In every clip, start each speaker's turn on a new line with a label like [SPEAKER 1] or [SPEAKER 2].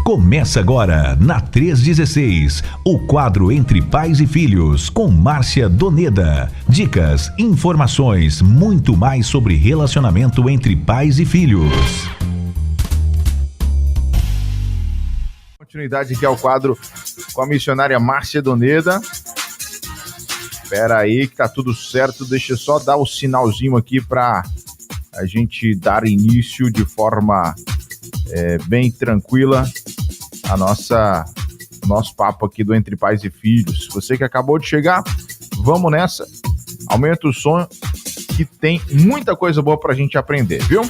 [SPEAKER 1] Começa agora, na 316, o quadro Entre Pais e Filhos, com Márcia Doneda. Dicas, informações, muito mais sobre relacionamento entre pais e filhos.
[SPEAKER 2] Continuidade aqui ao quadro com a missionária Márcia Doneda. Espera aí que tá tudo certo, deixa eu só dar o sinalzinho aqui para a gente dar início de forma bem tranquila a nosso papo aqui do Entre Pais e Filhos. Você que acabou de chegar, vamos nessa, aumenta o som que tem muita coisa boa pra gente aprender, viu?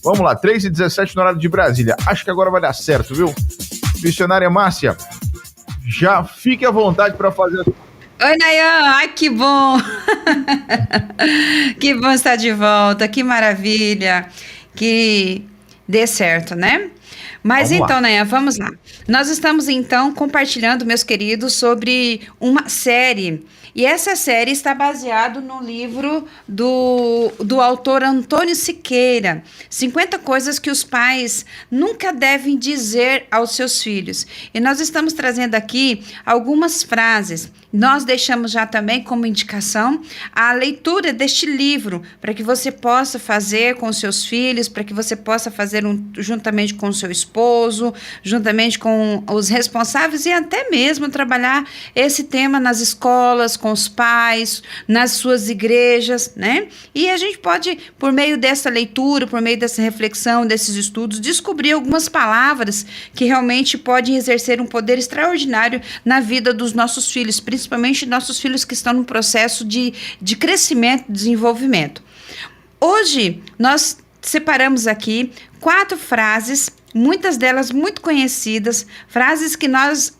[SPEAKER 2] Vamos lá, 3h17 no horário de Brasília, acho que agora vai dar certo, viu? Missionária Márcia, já fique à vontade para fazer.
[SPEAKER 3] Oi, Nayan, ai que bom, que bom estar de volta, que maravilha, que dê certo, né? Mas vamos então, Nayan, vamos lá. Nós estamos então compartilhando, meus queridos, sobre uma série. E essa série está baseada no livro do autor Antônio Siqueira, 50 coisas que os pais nunca devem dizer aos seus filhos. E nós estamos trazendo aqui algumas frases. Nós deixamos já também como indicação a leitura deste livro, para que você possa fazer com os seus filhos, para que você possa fazer juntamente com o seu esposo, juntamente com os responsáveis e até mesmo trabalhar esse tema nas escolas, com os pais, nas suas igrejas, né? E a gente pode, por meio dessa leitura, por meio dessa reflexão, desses estudos, descobrir algumas palavras que realmente podem exercer um poder extraordinário na vida dos nossos filhos, principalmente nossos filhos que estão no processo de crescimento, desenvolvimento. Hoje, nós separamos aqui 4 frases, muitas delas muito conhecidas, frases que nós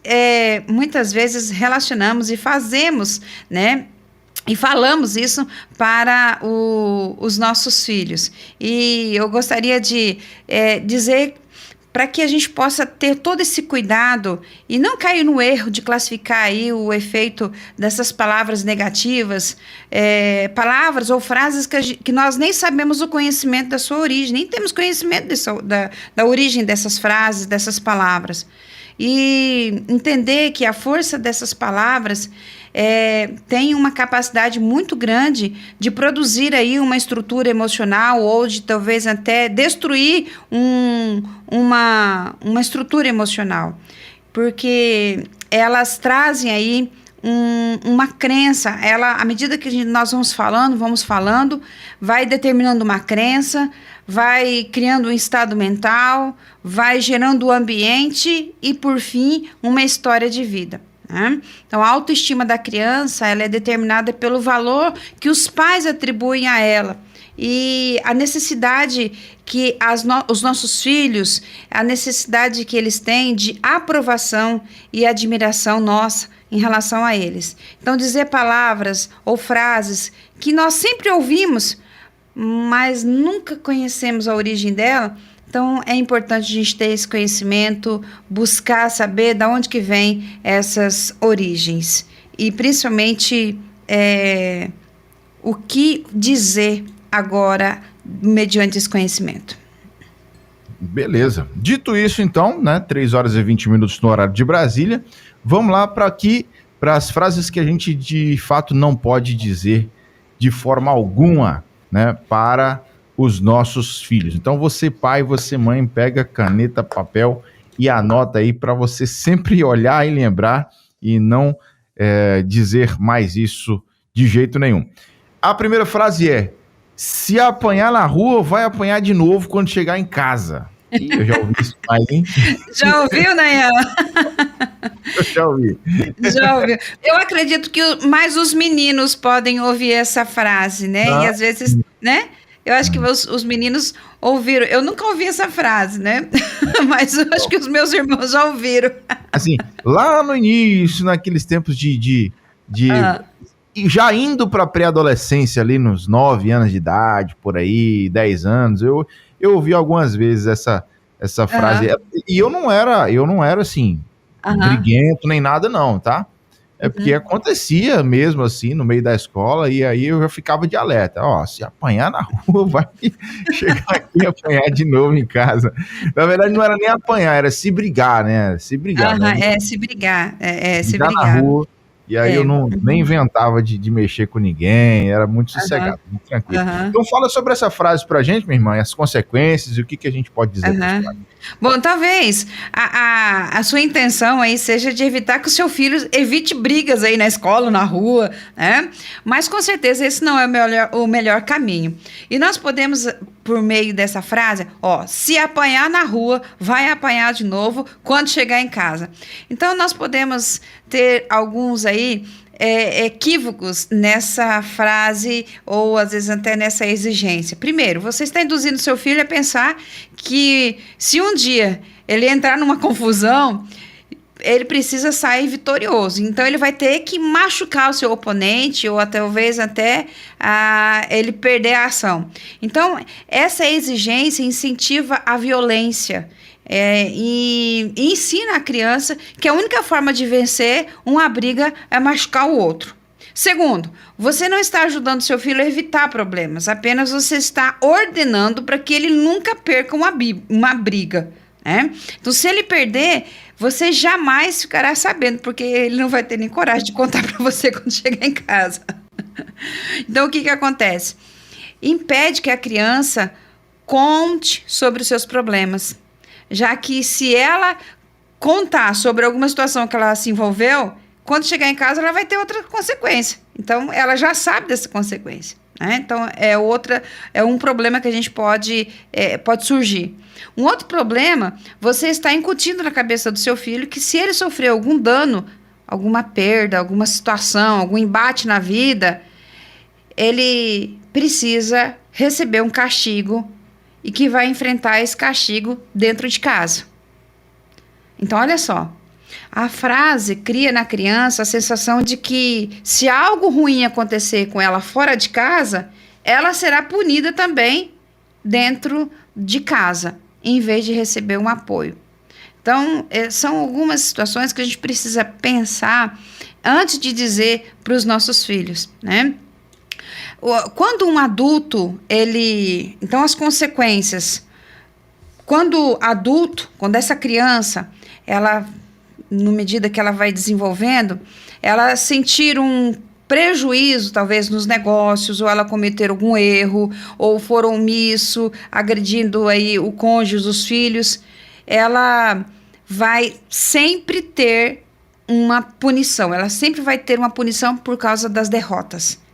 [SPEAKER 3] muitas vezes relacionamos e fazemos, né? E falamos isso para os nossos filhos. E eu gostaria de dizer para que a gente possa ter todo esse cuidado e não cair no erro de classificar aí o efeito dessas palavras negativas, palavras ou frases que nós nem sabemos o conhecimento da sua origem, nem temos conhecimento da origem dessas frases, dessas palavras. E entender que a força dessas palavras tem uma capacidade muito grande de produzir aí uma estrutura emocional ou de talvez até destruir uma estrutura emocional, porque elas trazem aí uma crença, à medida que nós vamos falando, vai determinando uma crença, vai criando um estado mental, vai gerando o ambiente e, por fim, uma história de vida. Né? Então, a autoestima da criança ela é determinada pelo valor que os pais atribuem a ela. E a necessidade que os nossos filhos, a necessidade que eles têm de aprovação e admiração nossa em relação a eles. Então, dizer palavras ou frases que nós sempre ouvimos, mas nunca conhecemos a origem dela. Então, é importante a gente ter esse conhecimento, buscar saber de onde que vem essas origens. E, principalmente, o que dizer agora mediante esse conhecimento.
[SPEAKER 2] Beleza. Dito isso, então, né, 3h20 no horário de Brasília, vamos lá para as frases que a gente, de fato, não pode dizer de forma alguma, né, para os nossos filhos. Então, você pai, você mãe, pega caneta, papel e anota aí para você sempre olhar e lembrar e não dizer mais isso de jeito nenhum. A primeira frase é: se apanhar na rua, vai apanhar de novo quando chegar em casa. Ih, eu já ouvi isso mais, hein?
[SPEAKER 3] Já ouviu, Nayan?
[SPEAKER 2] Eu já ouvi.
[SPEAKER 3] Já ouviu. Eu acredito que mais os meninos podem ouvir essa frase, né? E às vezes, né? Eu acho que os meninos ouviram. Eu nunca ouvi essa frase, né? Mas eu acho que os meus irmãos já ouviram.
[SPEAKER 2] Assim, lá no início, naqueles tempos de já indo para a pré-adolescência, ali nos 9 anos de idade, por aí, 10 anos, eu ouvi algumas vezes essa frase. E eu não era assim, briguento nem nada não, tá? É porque acontecia mesmo assim no meio da escola, e aí eu já ficava de alerta. Ó, se apanhar na rua, vai chegar aqui e apanhar de novo em casa. Na verdade, não era nem apanhar, era se brigar, né? Se brigar, né?
[SPEAKER 3] Se brigar. Se
[SPEAKER 2] Brigar na
[SPEAKER 3] brigar.
[SPEAKER 2] rua. E aí eu nem inventava de mexer com ninguém, era muito sossegado, muito tranquilo. Então fala sobre essa frase pra gente, minha irmã, as consequências e o que a gente pode dizer para os pais.
[SPEAKER 3] Bom, talvez a sua intenção aí seja de evitar que o seu filho evite brigas aí na escola, na rua, né? Mas com certeza esse não é o melhor caminho. E nós podemos, por meio dessa frase, se apanhar na rua, vai apanhar de novo quando chegar em casa. Então nós podemos ter alguns aí equívocos nessa frase ou às vezes até nessa exigência. Primeiro, você está induzindo seu filho a pensar que se um dia ele entrar numa confusão, ele precisa sair vitorioso. Então ele vai ter que machucar o seu oponente ou talvez até ele perder a ação. Então essa exigência incentiva a violência. E ensina a criança que a única forma de vencer uma briga é machucar o outro. Segundo, você não está ajudando seu filho a evitar problemas, apenas você está ordenando para que ele nunca perca uma briga, né? Então, se ele perder, você jamais ficará sabendo, porque ele não vai ter nem coragem de contar para você quando chegar em casa. Então, o que acontece? Impede que a criança conte sobre os seus problemas. Já que se ela contar sobre alguma situação que ela se envolveu, quando chegar em casa ela vai ter outra consequência. Então, ela já sabe dessa consequência, né? Então, é um problema que a gente pode surgir. Um outro problema, você está incutindo na cabeça do seu filho que se ele sofrer algum dano, alguma perda, alguma situação, algum embate na vida, ele precisa receber um castigo e que vai enfrentar esse castigo dentro de casa. Então, olha só. A frase cria na criança a sensação de que se algo ruim acontecer com ela fora de casa, ela será punida também dentro de casa, em vez de receber um apoio. Então, são algumas situações que a gente precisa pensar antes de dizer para os nossos filhos, né? Quando um adulto, então as consequências, quando essa criança, ela, na medida que ela vai desenvolvendo, ela sentir um prejuízo, talvez, nos negócios, ou ela cometer algum erro, ou for omisso, agredindo aí o cônjuge, os filhos, ela vai sempre ter uma punição, ela sempre vai ter uma punição por causa das derrotas.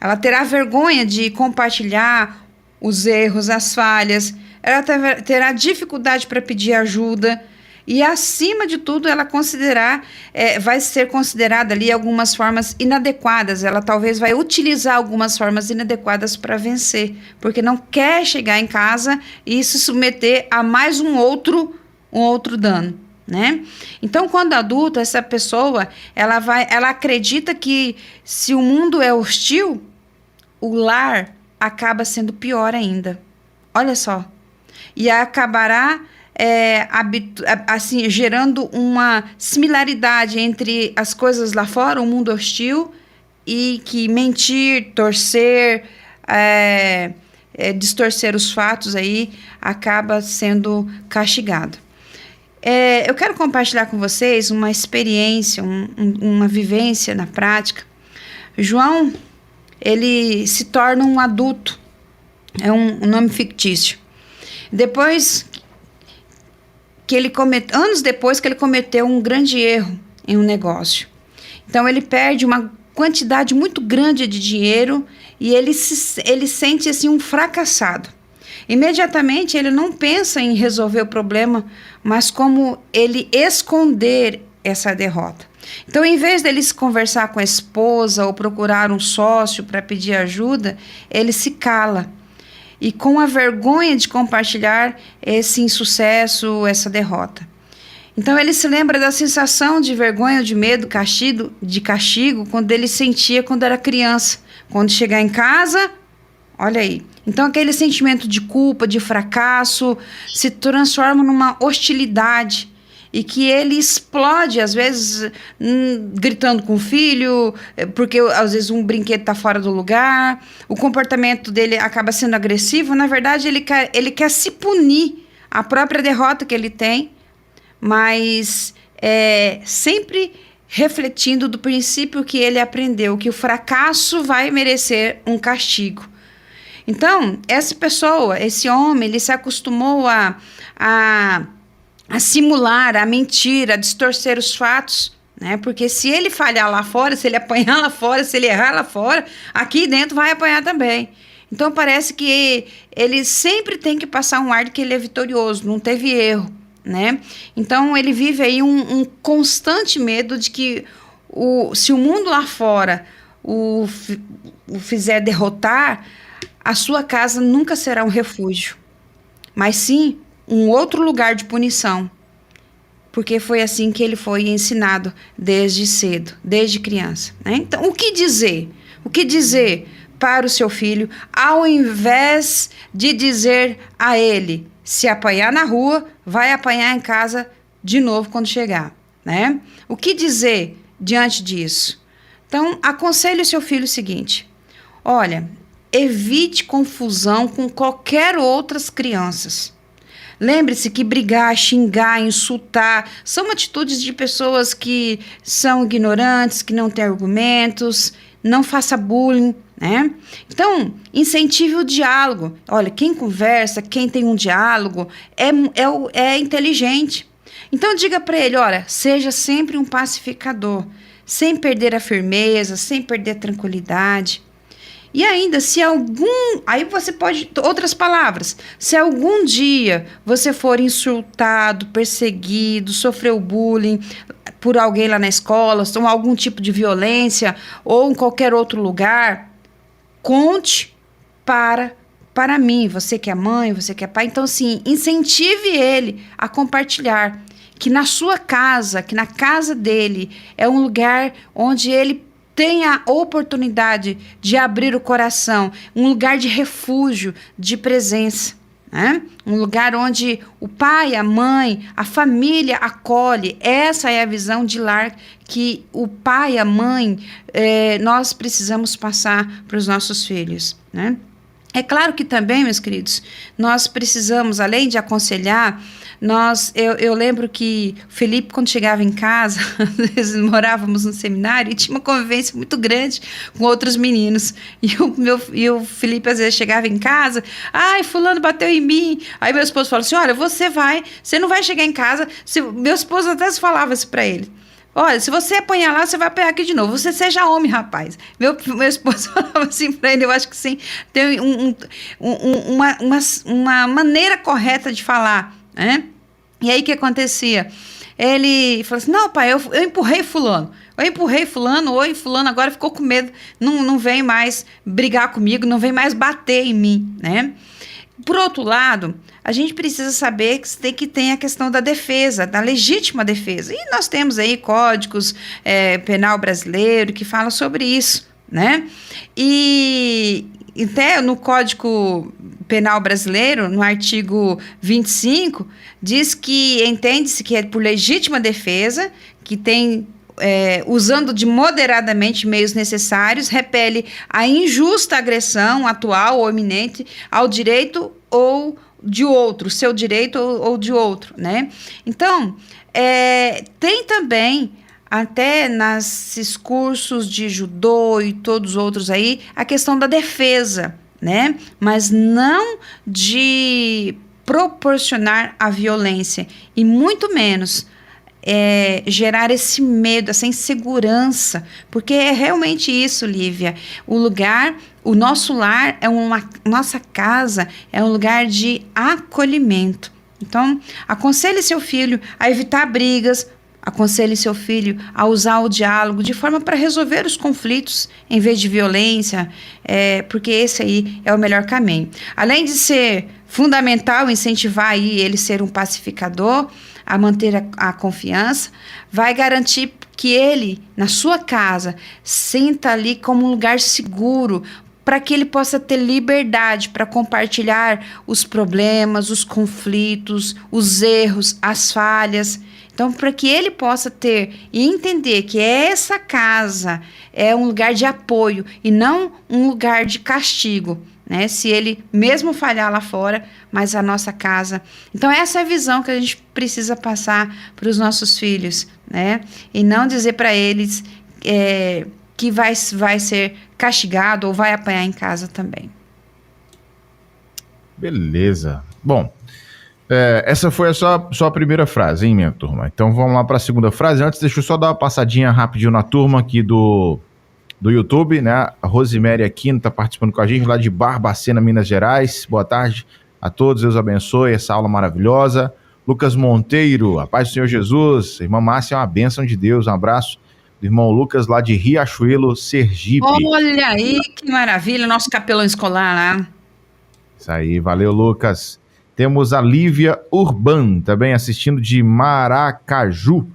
[SPEAKER 3] Ela terá vergonha de compartilhar os erros, as falhas, ela terá dificuldade para pedir ajuda e, acima de tudo, ela vai ser considerada ali algumas formas inadequadas. Ela talvez vai utilizar algumas formas inadequadas para vencer, porque não quer chegar em casa e se submeter a mais um outro dano, né? Então, quando adulta, essa pessoa, ela acredita que se o mundo é hostil, o lar acaba sendo pior ainda. Olha só. E acabará assim, gerando uma similaridade entre as coisas lá fora, o mundo hostil, e que mentir, torcer, distorcer os fatos aí, acaba sendo castigado. Eu quero compartilhar com vocês uma experiência, uma vivência na prática. João, ele se torna um adulto, é um nome fictício. Anos depois que ele cometeu um grande erro em um negócio. Então ele perde uma quantidade muito grande de dinheiro e ele sente assim um fracassado. Imediatamente ele não pensa em resolver o problema, mas como ele esconder essa derrota. Então, em vez dele se conversar com a esposa ou procurar um sócio para pedir ajuda, ele se cala. E com a vergonha de compartilhar esse insucesso, essa derrota. Então, ele se lembra da sensação de vergonha, de medo, de castigo, quando ele sentia quando era criança. Quando chegar em casa, olha aí. Então, aquele sentimento de culpa, de fracasso, se transforma numa hostilidade. e que ele explode, às vezes, gritando com o filho, porque às vezes um brinquedo está fora do lugar, o comportamento dele acaba sendo agressivo. Na verdade, ele quer se punir a própria derrota que ele tem, mas sempre refletindo do princípio que ele aprendeu, que o fracasso vai merecer um castigo. Então, essa pessoa, esse homem, ele se acostumou a simular, a mentir, a distorcer os fatos, né? Porque se ele falhar lá fora, se ele apanhar lá fora, se ele errar lá fora, aqui dentro vai apanhar também. Então, parece que ele sempre tem que passar um ar de que ele é vitorioso, não teve erro, né? Então, ele vive aí um constante medo de que se o mundo lá fora o fizer derrotar, a sua casa nunca será um refúgio, mas sim um outro lugar de punição, porque foi assim que ele foi ensinado desde cedo, desde criança, né? Então, o que dizer? O que dizer para o seu filho, ao invés de dizer a ele, se apanhar na rua, vai apanhar em casa de novo quando chegar, né? O que dizer diante disso? Então, aconselhe o seu filho o seguinte: olha, evite confusão com qualquer outras crianças. Lembre-se que brigar, xingar, insultar são atitudes de pessoas que são ignorantes, que não têm argumentos. Não faça bullying, né? Então, incentive o diálogo. Olha, quem conversa, quem tem um diálogo é inteligente. Então, diga para ele, olha, seja sempre um pacificador, sem perder a firmeza, sem perder a tranquilidade. E ainda, aí você pode, outras palavras, se algum dia você for insultado, perseguido, sofreu bullying por alguém lá na escola, ou algum tipo de violência, ou em qualquer outro lugar, conte para mim, você que é mãe, você que é pai. Então, assim, incentive ele a compartilhar, que na sua casa, que na casa dele, é um lugar onde ele tem a oportunidade de abrir o coração, um lugar de refúgio, de presença, né? Um lugar onde o pai, a mãe, a família acolhe. Essa é a visão de lar que o pai, a mãe, nós precisamos passar para os nossos filhos, né? É claro que também, meus queridos, nós precisamos, além de aconselhar, eu lembro que o Felipe, quando chegava em casa, às vezes morávamos no seminário e tinha uma convivência muito grande com outros meninos. E o Felipe, às vezes, chegava em casa, ai, fulano bateu em mim. Aí meu esposo falou assim, olha, você não vai chegar em casa. Meu esposo até falava isso para ele. Olha, se você apanhar lá, você vai apanhar aqui de novo. Você seja homem, rapaz. Meu esposo falava assim pra ele, eu acho que sim, tem uma maneira correta de falar, né? E aí, o que acontecia? Ele falou assim, não, pai, eu empurrei fulano. Oi, fulano agora ficou com medo, não vem mais brigar comigo, não vem mais bater em mim, né? Por outro lado, a gente precisa saber que tem a questão da defesa, da legítima defesa. E nós temos aí códigos penal brasileiro que fala sobre isso, né? E até no Código Penal Brasileiro, no artigo 25, diz que entende-se que é por legítima defesa, que tem... usando de moderadamente meios necessários, repele a injusta agressão atual ou iminente ao direito ou de outro, seu direito ou de outro, né? Então, tem também, até nesses cursos de judô e todos os outros aí, a questão da defesa, né? Mas não de proporcionar a violência, e muito menos gerar esse medo, essa insegurança, porque é realmente isso, Lívia. O nosso lar nossa casa é um lugar de acolhimento. Então, aconselhe seu filho a evitar brigas, aconselhe seu filho a usar o diálogo de forma para resolver os conflitos em vez de violência, porque esse aí é o melhor caminho. Além de ser fundamental incentivar aí ele ser um pacificador, a manter a confiança, vai garantir que ele, na sua casa, sinta ali como um lugar seguro para que ele possa ter liberdade para compartilhar os problemas, os conflitos, os erros, as falhas. Então, para que ele possa ter e entender que essa casa é um lugar de apoio e não um lugar de castigo, né? Se ele mesmo falhar lá fora, mas a nossa casa. Então, essa é a visão que a gente precisa passar para os nossos filhos, né? E não dizer para eles que vai ser castigado ou vai apanhar em casa também.
[SPEAKER 2] Beleza. Bom, essa foi só a primeira frase, hein, minha turma? Então vamos lá para a segunda frase. Antes, deixa eu só dar uma passadinha rapidinho na turma aqui do YouTube, né? A Rosemary Aquino está participando com a gente lá de Barbacena, Minas Gerais. Boa tarde a todos, Deus abençoe essa aula maravilhosa. Lucas Monteiro, a paz do Senhor Jesus. Irmã Márcia é uma bênção de Deus. Um abraço do irmão Lucas lá de Riachuelo, Sergipe.
[SPEAKER 3] Olha aí, que maravilha, nosso capelão escolar lá.
[SPEAKER 2] Isso aí, valeu, Lucas. Temos a Lívia Urban, também assistindo de Maracaju,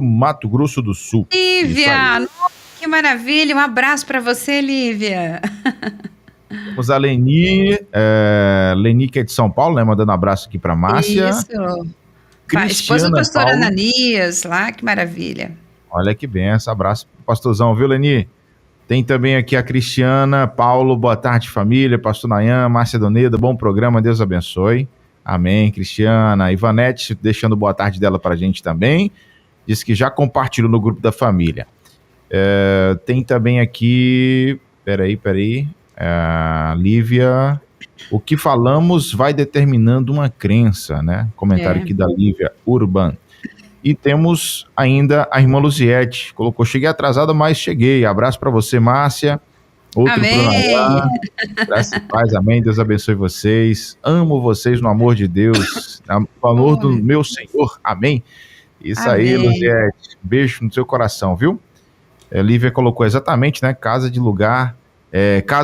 [SPEAKER 2] Mato Grosso do Sul.
[SPEAKER 3] Lívia, que maravilha, um abraço para você, Lívia.
[SPEAKER 2] Temos a Leni que é de São Paulo, né, mandando um abraço aqui para Márcia.
[SPEAKER 3] Isso. Esposa do pastor
[SPEAKER 2] Paulo.
[SPEAKER 3] Ananias, lá, que maravilha.
[SPEAKER 2] Olha que benção, abraço pro pastorzão, viu, Leni? Tem também aqui a Cristiana, Paulo, boa tarde, família, pastor Nayan, Márcia Doneda, bom programa, Deus abençoe. Amém, Cristiana. Ivanete, deixando boa tarde dela pra gente também, disse que já compartilhou no grupo da família. Tem também aqui, peraí, Lívia, o que falamos vai determinando uma crença, né? Comentário aqui da Lívia Urban. E temos ainda a irmã Luziete, colocou, cheguei atrasada, mas cheguei. Abraço para você, Márcia. Outro
[SPEAKER 3] amém.
[SPEAKER 2] Graças e paz, amém. Deus abençoe vocês. Amo vocês no amor de Deus, no amor do meu Senhor. Amém. Isso amém. Aí, Luziete. Beijo no seu coração, viu? Lívia colocou exatamente, né? Casa,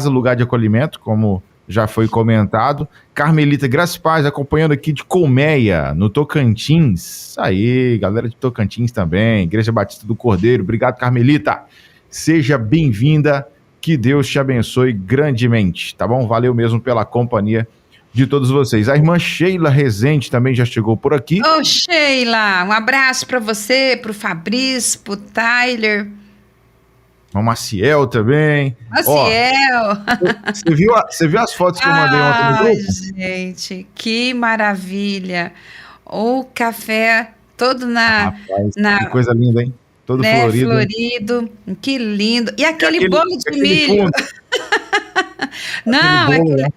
[SPEAKER 2] lugar de acolhimento, como já foi comentado. Carmelita, graças e paz, acompanhando aqui de Colmeia, no Tocantins. Aí, galera de Tocantins também. Igreja Batista do Cordeiro. Obrigado, Carmelita. Seja bem-vinda. Que Deus te abençoe grandemente, tá bom? Valeu mesmo pela companhia de todos vocês. A irmã Sheila Rezende também já chegou por aqui.
[SPEAKER 3] Ô, Sheila, um abraço para você, pro Fabrício, pro Tyler.
[SPEAKER 2] O Maciel também.
[SPEAKER 3] Maciel.
[SPEAKER 2] Você viu as fotos que eu mandei ontem no grupo?
[SPEAKER 3] Gente, que maravilha. O café todo
[SPEAKER 2] que coisa linda, hein? Todo
[SPEAKER 3] florido. Que lindo. E aquele bolo de milho. Não,
[SPEAKER 2] bolo, né?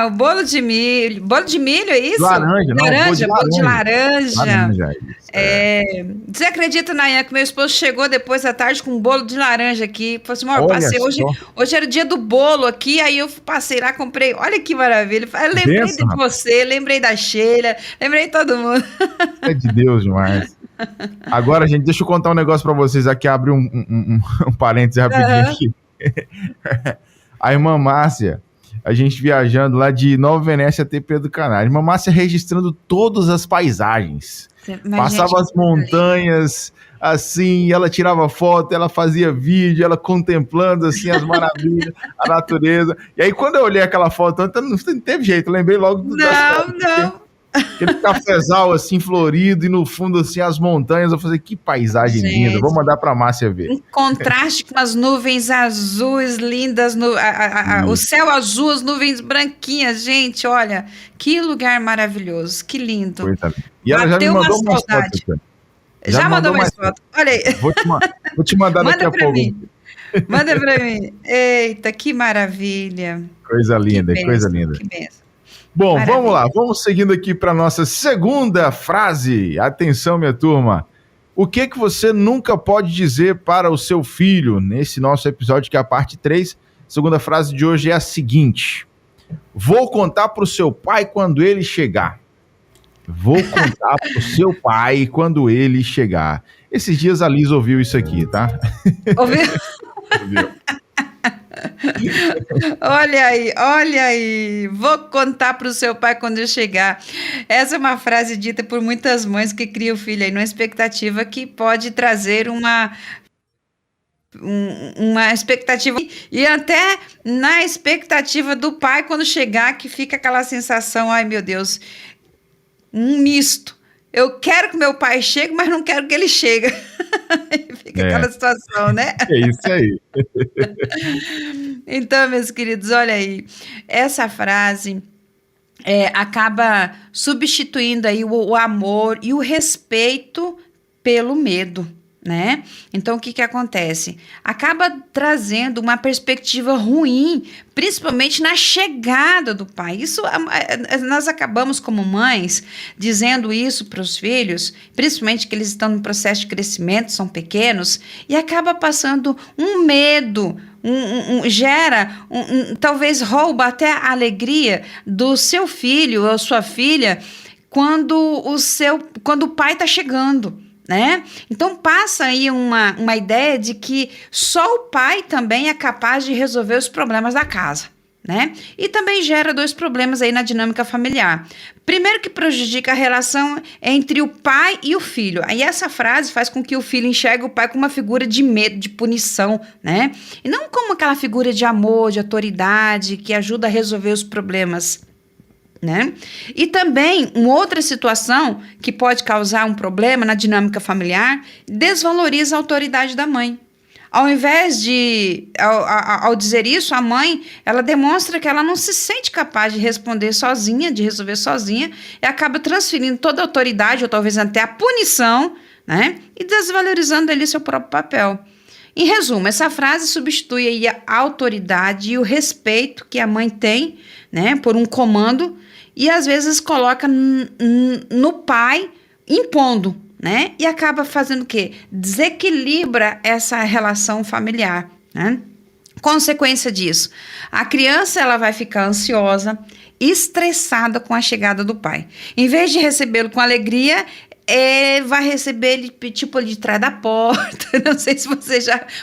[SPEAKER 3] O bolo de milho. Bolo de milho, é isso?
[SPEAKER 2] Bolo de laranja.
[SPEAKER 3] Você acredita, Nayan, que meu esposo chegou depois da tarde com um bolo de laranja aqui? Falei assim, eu passei hoje era o dia do bolo aqui, aí eu passei lá, comprei. Olha que maravilha. Eu lembrei de você, lembrei da Sheila, lembrei de todo mundo.
[SPEAKER 2] É de Deus demais. Agora, gente, deixa eu contar um negócio pra vocês aqui, abre um parênteses rapidinho aqui. A irmã Márcia, a gente viajando lá de Nova Venécia até Pedro Canário. A irmã Márcia registrando todas as paisagens. Passava as montanhas, assim, ela tirava foto, ela fazia vídeo, ela contemplando, assim, as maravilhas, a natureza. E aí, quando eu olhei aquela foto, não teve jeito, eu lembrei logo das fotos. Não. Aquele cafezal, assim, florido, e no fundo, assim, as montanhas. Eu falei, que paisagem linda. Vou mandar pra Márcia ver.
[SPEAKER 3] Em contraste com as nuvens azuis lindas, o céu azul, as nuvens branquinhas. Gente, olha, que lugar maravilhoso, que lindo.
[SPEAKER 2] E ela já me mandou mais fotos.
[SPEAKER 3] Já mandou mais fotos. Olha aí.
[SPEAKER 2] Vou te mandar daqui a pouco.
[SPEAKER 3] Manda pra mim. Eita, que maravilha.
[SPEAKER 2] Coisa linda, coisa linda. Que benção. Bom, maravilha. Vamos lá, vamos seguindo aqui para nossa segunda frase. Atenção, minha turma. O que você nunca pode dizer para o seu filho nesse nosso episódio, que é a parte 3? A segunda frase de hoje é a seguinte: vou contar para o seu pai quando ele chegar. Vou contar para o seu pai quando ele chegar. Esses dias a Liz ouviu isso aqui, tá? Ouviu?
[SPEAKER 3] Olha aí, vou contar para o seu pai quando eu chegar. Essa é uma frase dita por muitas mães que criam o filho aí numa expectativa que pode trazer uma uma expectativa, e até na expectativa do pai quando chegar, que fica aquela sensação, ai meu Deus, um misto. Eu quero que meu pai chegue, mas não quero que ele chegue. Fica aquela situação, né?
[SPEAKER 2] É isso aí.
[SPEAKER 3] Então, meus queridos, olha aí, essa frase acaba substituindo aí o amor e o respeito pelo medo, né? Então, o que acontece? Acaba trazendo uma perspectiva ruim, principalmente na chegada do pai. Isso, nós acabamos como mães dizendo isso para os filhos, principalmente que eles estão no processo de crescimento, são pequenos, e acaba passando um medo, gera, talvez rouba até a alegria do seu filho ou sua filha quando o pai está chegando, né? Então passa aí uma ideia de que só o pai também é capaz de resolver os problemas da casa, né? E também gera 2 problemas aí na dinâmica familiar. Primeiro, que prejudica a relação entre o pai e o filho. Aí essa frase faz com que o filho enxergue o pai como uma figura de medo, de punição, né? E não como aquela figura de amor, de autoridade, que ajuda a resolver os problemas, né? E também uma outra situação que pode causar um problema na dinâmica familiar, desvaloriza a autoridade da mãe. Ao invés de, ao dizer isso, a mãe, ela demonstra que ela não se sente capaz de responder sozinha, de resolver sozinha, e acaba transferindo toda a autoridade, ou talvez até a punição, né? E desvalorizando ali seu próprio papel. Em resumo, essa frase substitui aí a autoridade e o respeito que a mãe tem, né, por um comando, e às vezes coloca no pai impondo, né? E acaba fazendo o quê? Desequilibra essa relação familiar, né? Consequência disso, a criança ela vai ficar ansiosa, estressada com a chegada do pai. Em vez de recebê-lo com alegria, vai receber ele tipo de trás da porta. Não sei se você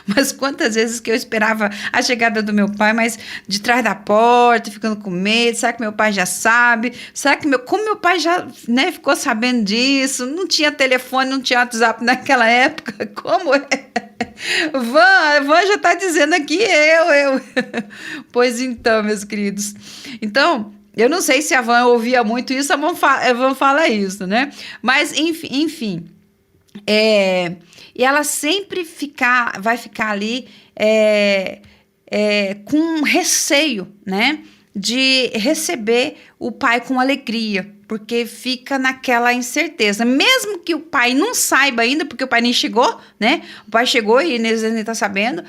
[SPEAKER 3] mas quantas vezes que eu esperava a chegada do meu pai, mas de trás da porta, ficando com medo. Será que meu pai já sabe? Será que como meu pai já, né, ficou sabendo disso? Não tinha telefone, não tinha WhatsApp naquela época. Como é? Van já está dizendo aqui eu. Pois então, meus queridos. Então, eu não sei se a Van ouvia muito isso, a Van fala isso, né? Mas, enfim. E ela sempre vai ficar ali com receio, né? De receber o pai com alegria, porque fica naquela incerteza. Mesmo que o pai não saiba ainda, porque o pai nem chegou, né? O pai chegou e eles nem estão sabendo,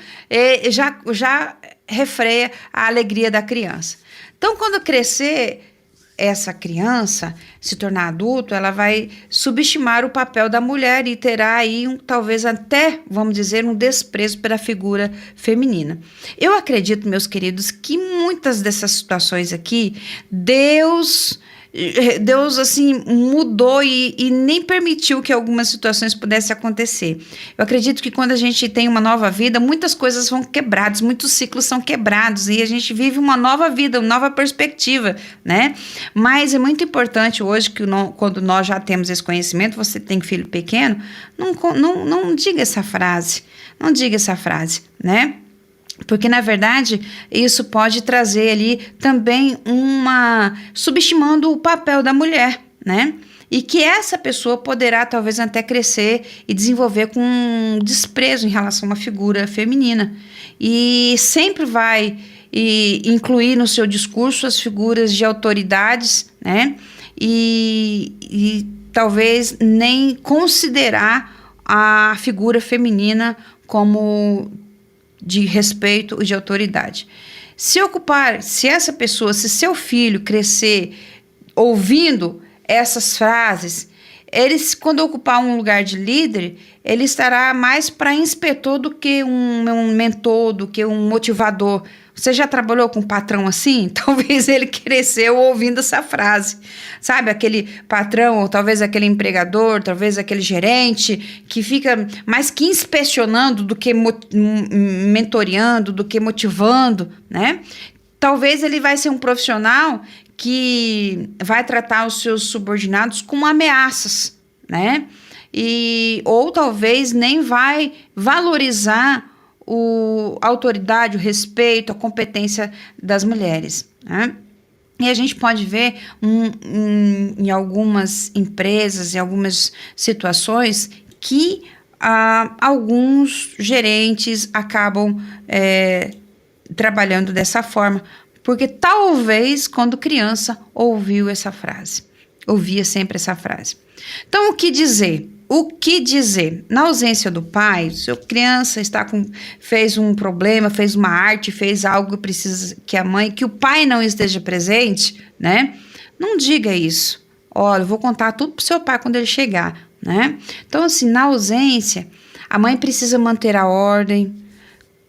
[SPEAKER 3] já refreia a alegria da criança. Então, quando crescer essa criança, se tornar adulto, ela vai subestimar o papel da mulher e terá aí talvez até, vamos dizer, um desprezo pela figura feminina. Eu acredito, meus queridos, que muitas dessas situações aqui, Deus assim mudou e nem permitiu que algumas situações pudessem acontecer. Eu acredito que quando a gente tem uma nova vida, muitas coisas vão quebradas, muitos ciclos são quebrados e a gente vive uma nova vida, uma nova perspectiva, né? Mas é muito importante hoje que quando nós já temos esse conhecimento, você tem filho pequeno, não diga essa frase, né? Porque, na verdade, isso pode trazer ali também subestimando o papel da mulher, né? E que essa pessoa poderá talvez até crescer e desenvolver com um desprezo em relação a uma figura feminina. E sempre vai incluir no seu discurso as figuras de autoridades, né? E talvez nem considerar a figura feminina como de respeito e de autoridade. Se essa pessoa, se seu filho crescer ouvindo essas frases, quando ocupar um lugar de líder, ele estará mais para inspetor do que um mentor, do que um motivador. Você já trabalhou com um patrão assim? Talvez ele cresceu ouvindo essa frase. Sabe, aquele patrão, ou talvez aquele empregador, talvez aquele gerente, que fica mais que inspecionando do que mentoreando, do que motivando, né? Talvez ele vai ser um profissional que vai tratar os seus subordinados com ameaças, né? Ou talvez nem vai valorizar a autoridade, o respeito, a competência das mulheres, né? E a gente pode ver em algumas empresas, em algumas situações, que alguns gerentes acabam trabalhando dessa forma, porque talvez quando criança ouvia sempre essa frase. Então, o que dizer? Na ausência do pai, se a criança fez um problema, fez uma arte, fez algo que precisa que o pai não esteja presente, né? Não diga isso. Olha, eu vou contar tudo pro seu pai quando ele chegar, né? Então, assim, na ausência, a mãe precisa manter a ordem.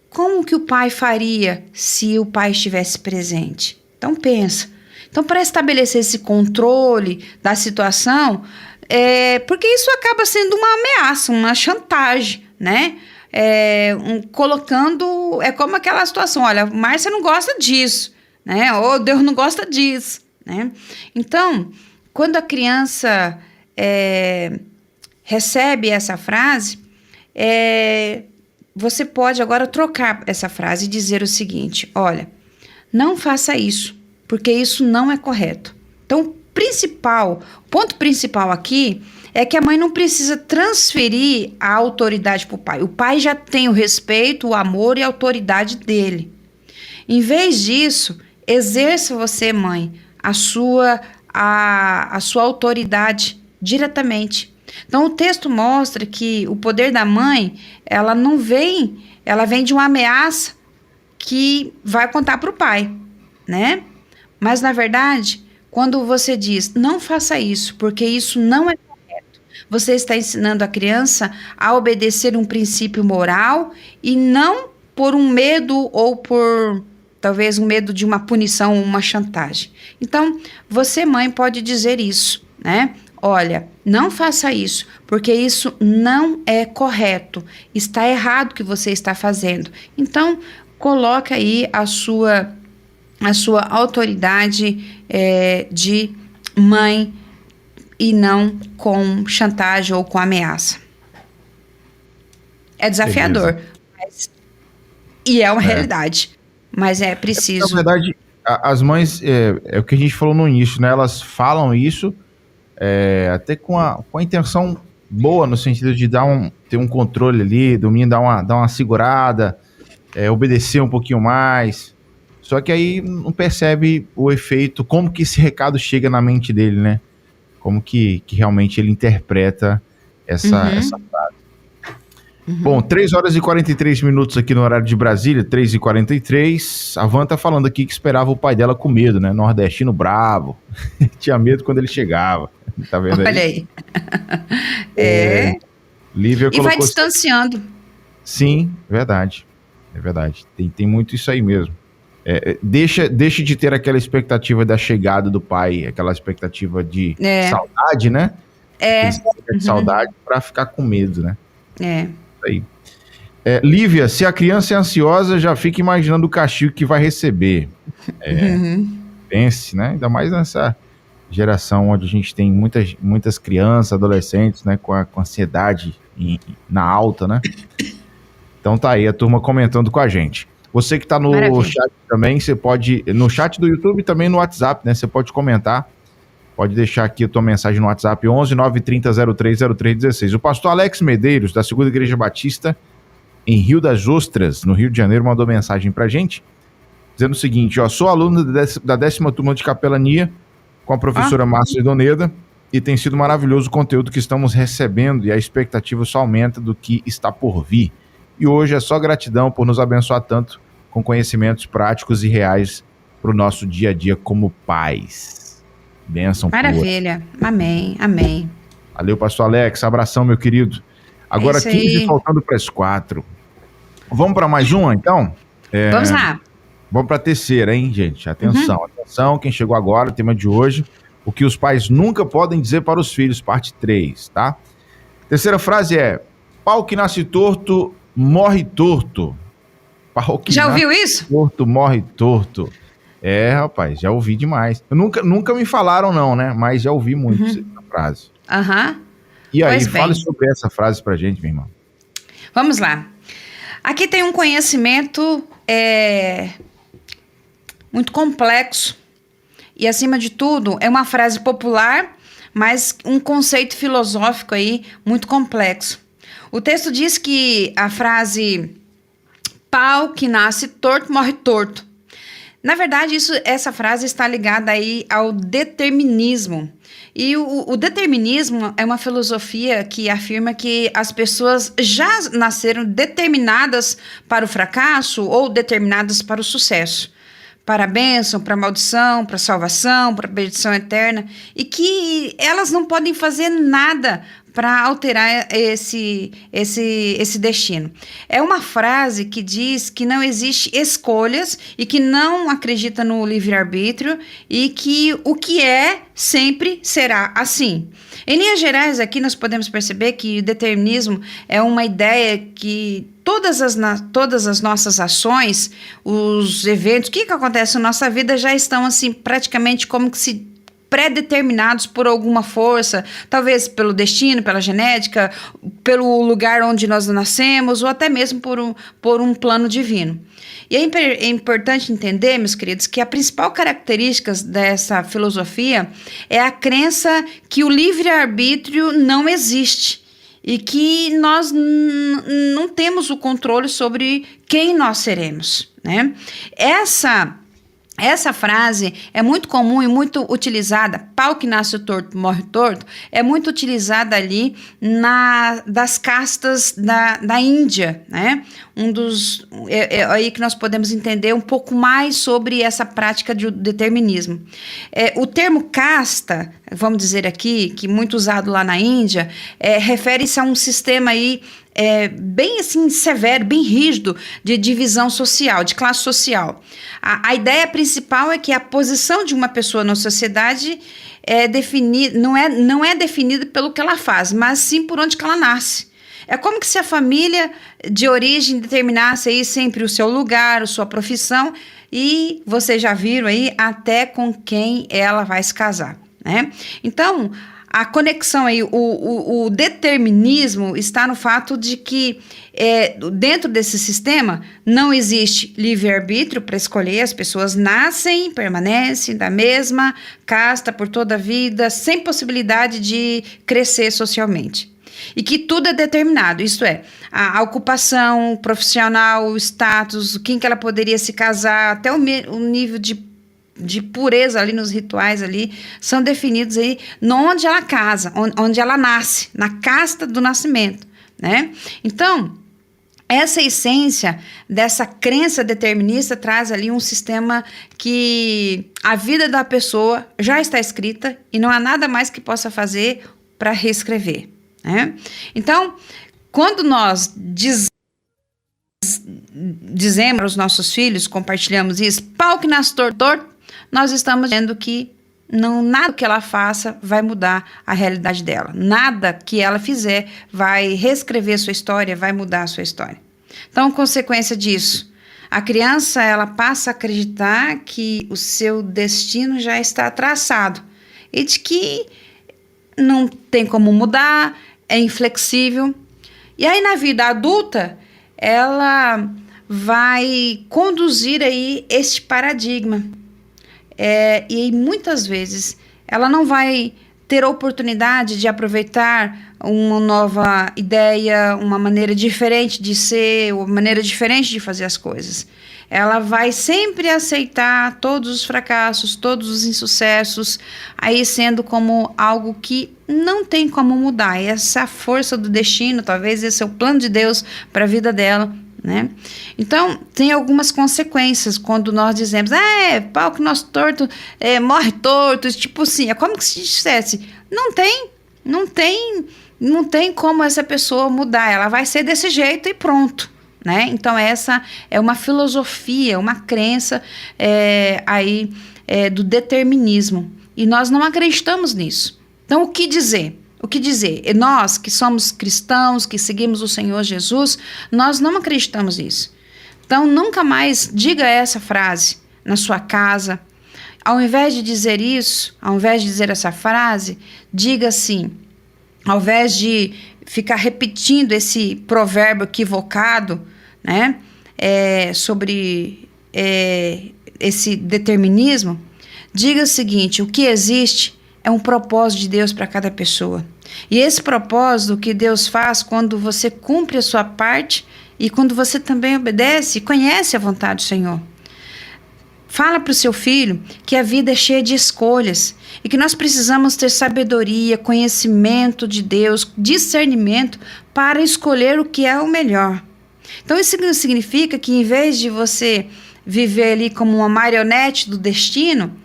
[SPEAKER 3] Como que o pai faria se o pai estivesse presente? Então, pensa. Então, para estabelecer esse controle da situação, porque isso acaba sendo uma ameaça, uma chantagem, né? Colocando, como aquela situação, olha, Márcia não gosta disso, né? Ou Deus não gosta disso, né? Então, quando a criança recebe essa frase, você pode agora trocar essa frase e dizer o seguinte: olha, não faça isso, porque isso não é correto. Então, o ponto principal aqui é que a mãe não precisa transferir a autoridade para o pai. O pai já tem o respeito, o amor e a autoridade dele. Em vez disso, exerça você, mãe, a sua autoridade diretamente. Então, o texto mostra que o poder da mãe, ela vem de uma ameaça que vai contar para o pai, né? Mas, na verdade, quando você diz, não faça isso, porque isso não é correto, você está ensinando a criança a obedecer um princípio moral e não por um medo ou por, talvez, um medo de uma punição ou uma chantagem. Então, você, mãe, pode dizer isso, né? Olha, não faça isso, porque isso não é correto. Está errado o que você está fazendo. Então, coloca aí a sua autoridade de mãe e não com chantagem ou com ameaça. É desafiador, e é uma realidade, mas é preciso.
[SPEAKER 2] Na verdade, as mães, é o que a gente falou no início, né? Elas falam isso até com a intenção boa, no sentido de ter um controle ali, do menino dar uma segurada, obedecer um pouquinho mais. Só que aí não percebe o efeito, como que esse recado chega na mente dele, né? Como que realmente ele interpreta essa frase. Bom, 3 horas e 43 minutos aqui no horário de Brasília, 3h43. A Van tá falando aqui que esperava o pai dela com medo, né? Nordestino bravo. Tinha medo quando ele chegava. Tá vendo aí?
[SPEAKER 3] Olha aí.
[SPEAKER 2] Lívia
[SPEAKER 3] e vai distanciando.
[SPEAKER 2] Sim, verdade. É verdade. Tem muito isso aí mesmo. Deixa de ter aquela expectativa da chegada do pai, aquela expectativa de saudade, né? De saudade para ficar com medo, né? Isso aí. Lívia, se a criança é ansiosa, já fica imaginando o castigo que vai receber. Pense, né? Ainda mais nessa geração onde a gente tem muitas crianças, adolescentes, né? Com ansiedade na alta, né? Então tá aí a turma comentando com a gente. Você que está no chat também, você pode, no chat do YouTube e também no WhatsApp, né? Você pode comentar, pode deixar aqui a tua mensagem no WhatsApp, 11 930 03 0316. O pastor Alex Medeiros, da Segunda Igreja Batista, em Rio das Ostras, no Rio de Janeiro, mandou mensagem pra gente, dizendo o seguinte: sou aluno da 10ª turma de capelania, com a professora Márcia Doneda, e tem sido maravilhoso o conteúdo que estamos recebendo, e a expectativa só aumenta do que está por vir. E hoje é só gratidão por nos abençoar tanto com conhecimentos práticos e reais para o nosso dia a dia como pais. Bênção.
[SPEAKER 3] Maravilha. Pura. Amém.
[SPEAKER 2] Valeu, pastor Alex. Abração, meu querido. Agora 15, faltando para as 4. Vamos para mais uma, então?
[SPEAKER 3] Vamos lá.
[SPEAKER 2] Vamos para a terceira, hein, gente? Atenção, atenção. Quem chegou agora, o tema de hoje: o que os pais nunca podem dizer para os filhos, parte 3, tá? Terceira frase é: pau que nasce torto, morre torto. Pau que
[SPEAKER 3] já ouviu isso?
[SPEAKER 2] Torto, morre torto. Rapaz, já ouvi demais. Nunca me falaram não, né? Mas já ouvi muito essa frase.
[SPEAKER 3] Aham.
[SPEAKER 2] E aí, fale sobre essa frase pra gente, minha irmã.
[SPEAKER 3] Vamos lá. Aqui tem um conhecimento muito complexo e, acima de tudo, é uma frase popular, mas um conceito filosófico aí muito complexo. O texto diz que a frase "pau que nasce torto morre torto". Na verdade, essa frase está ligada aí ao determinismo. E o determinismo é uma filosofia que afirma que as pessoas já nasceram determinadas para o fracasso ou determinadas para o sucesso, para a bênção, para a maldição, para a salvação, para a perdição eterna, e que elas não podem fazer nada para alterar esse destino. É uma frase que diz que não existe escolhas e que não acredita no livre-arbítrio e que o que é sempre será assim. Em linhas gerais, aqui nós podemos perceber que o determinismo é uma ideia que todas as nossas ações, os eventos, o que acontece na nossa vida já estão assim praticamente como que se pré-determinados por alguma força, talvez pelo destino, pela genética, pelo lugar onde nós nascemos, ou até mesmo por um plano divino. E é importante entender, meus queridos, que a principal característica dessa filosofia é a crença que o livre-arbítrio não existe e que nós não temos o controle sobre quem nós seremos, né? Essa frase é muito comum e muito utilizada, "pau que nasce torto, morre torto", é muito utilizada ali das castas da Índia, né? Aí que nós podemos entender um pouco mais sobre essa prática de determinismo. O termo casta, vamos dizer aqui, que muito usado lá na Índia, refere-se a um sistema aí bem assim severo, bem rígido de divisão social, de classe social. A ideia principal é que a posição de uma pessoa na sociedade não é definida pelo que ela faz, mas sim por onde que ela nasce. É como que se a família de origem determinasse aí sempre o seu lugar, a sua profissão, e vocês já viram aí até com quem ela vai se casar, né? Então, a conexão aí, o determinismo está no fato de que dentro desse sistema não existe livre-arbítrio para escolher, as pessoas nascem, permanecem da mesma casta por toda a vida, sem possibilidade de crescer socialmente. E que tudo é determinado, isto é, a ocupação profissional, o status, quem que ela poderia se casar, até o nível de pureza ali nos rituais ali, são definidos aí onde ela casa, onde ela nasce, na casta do nascimento, né? Então, essa essência dessa crença determinista traz ali um sistema que a vida da pessoa já está escrita e não há nada mais que possa fazer para reescrever, né? Então, quando nós dizemos aos nossos filhos, compartilhamos isso, "pau que nasce torto", nós estamos dizendo que nada que ela faça vai mudar a realidade dela. Nada que ela fizer vai reescrever sua história, vai mudar a sua história. Então, consequência disso, a criança ela passa a acreditar que o seu destino já está traçado e de que não tem como mudar, é inflexível. E aí, na vida adulta, ela vai conduzir aí este paradigma. E muitas vezes ela não vai ter a oportunidade de aproveitar uma nova ideia, uma maneira diferente de ser, uma maneira diferente de fazer as coisas. Ela vai sempre aceitar todos os fracassos, todos os insucessos, aí sendo como algo que não tem como mudar. Essa força do destino, talvez esse é o plano de Deus para a vida dela, né? Então, tem algumas consequências quando nós dizemos, pau que nosso torto morre torto, tipo assim, é como que se dissesse, não tem como essa pessoa mudar, ela vai ser desse jeito e pronto, né? Então, essa é uma filosofia, uma crença do determinismo, e nós não acreditamos nisso. Então, o que dizer? O que dizer? E nós que somos cristãos, que seguimos o Senhor Jesus, nós não acreditamos nisso. Então, nunca mais diga essa frase na sua casa. Ao invés de dizer isso, ao invés de dizer essa frase, diga assim, ao invés de ficar repetindo esse provérbio equivocado, né, sobre esse determinismo, diga o seguinte: o que existe é um propósito de Deus para cada pessoa. E esse propósito que Deus faz quando você cumpre a sua parte e quando você também obedece e conhece a vontade do Senhor. Fala para o seu filho que a vida é cheia de escolhas e que nós precisamos ter sabedoria, conhecimento de Deus, discernimento para escolher o que é o melhor. Então isso significa que em vez de você viver ali como uma marionete do destino,